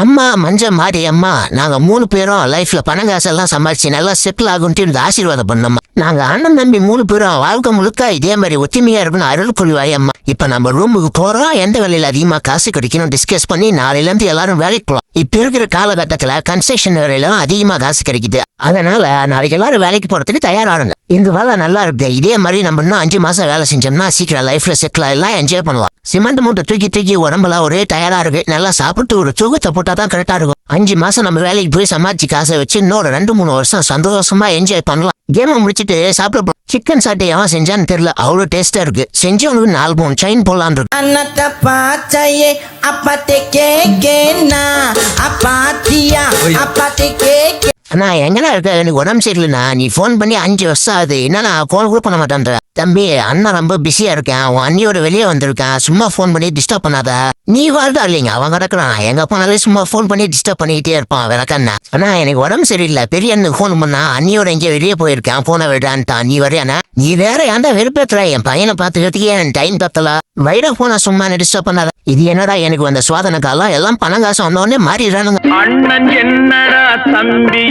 அம்மா மஞ்ச மாறி அம்மா நாங்க 3 பேரும் லைஃப்ல பணம் காசெல்லாம் சம்பாதிச்சு நல்லா செட்டில் ஆகும்ட்டு இந்த ஆசீர்வாதம் பண்ணோம்மா. நாங்க அண்ணன் தம்பி 3 பேரும் வாழ்க்கை முழுக்க இதே மாதிரி ஒற்றுமையா இருக்கணும் அருள் புரிவாய் அம்மா. இப்ப நம்ம ரூமுக்கு போறோம், எந்த வேலையில அதிகமா காசு கிடைக்கணும் டிஸ்கஸ் பண்ணி நாளையில இருந்து எல்லாரும் வேலைக்கு போலாம். இப்ப இருக்கிற காலகட்டத்துல கன்ஸ்ட்ரக்ஷன் வேலையில அதிகமா காசு கிடைக்குது. அதனால நாளைக்கு எல்லாரும் வேலைக்கு போறதுக்கு தயாராகுங்க. இந்த வேலை நல்லா இருக்கு. இதே மாதிரி நம்ம இன்னும் 5 மாசம் வேலை செஞ்சோம்னா சீக்கிரம் லைஃப்ல செட்டில் ஆகலாம், என்ஜாய் பண்ணலாம். சிமெண்ட் மூட்டை தூக்கி உடம்புல ஒரே டயர்டா இருக்கு. நல்லா சாப்பிட்டு ஒரு தூக்கத்தை போட்டா தான் கரெக்டா இருக்கும். 5 மாசம் நம்ம வேலைக்கு போய் சமாளிச்சு காசை வச்சு இன்னொரு 2-3 வருஷம் சந்தோஷமா என்ஜாய் பண்ணலாம். கேமை முடிச்சுட்டு சாப்பிட சிக்கன் சாட்டை எவன் செஞ்சான்னு தெரியல, அவ்வளவு டேஸ்டா இருக்கு. செஞ்சவனுக்கு 4-3 செயின் போடலான் இருக்கு. அண்ணா எங்கண்ணா இருக்க? எனக்கு உடம்பு சரியில்லைண்ணா. நீ போன் பண்ணி 5 வருஷம் ஆகுது. என்னன்னா போன் கூட பண்ண மாட்டேன்ற. தம்பி அண்ணன் ரொம்ப பிஸியா இருக்கேன், உன் அண்ணியோட வெளியே வந்திருக்கேன், சும்மா போன் பண்ணி டிஸ்டர்ப் பண்ணாத. நீ வாழ்தா இல்லைங்க, அவன் கிடக்குறான். எங்க போனாலே சும்மா போன் பண்ணி டிஸ்டர்ப் பண்ணிக்கிட்டே இருப்பான் விளக்கண்ணா. அண்ணா எனக்கு உடம்பு சரியில்லை, பெரிய அண்ணனுக்கு போன் பண்ணா அண்ணியோட எங்கேயோ வெளியே போயிருக்கேன், போனை விடான்ட்டான். நீ வரையாண்ணா? நீ வேற ஏன்டா வெறுப்பேத்துற? என் பையனை பார்த்துக்கிறதுக்கே எனக்கு டைம் தத்தல. வைர போனா சும்மா டிஸ்டர்ப் பண்ணாத. இது என்னடா எனக்கு வந்த சுவாதன காலம், எல்லாம் பணம் காசு வந்தோடனே மாறிடுறானுங்க. அண்ணன் என்னடா தம்பி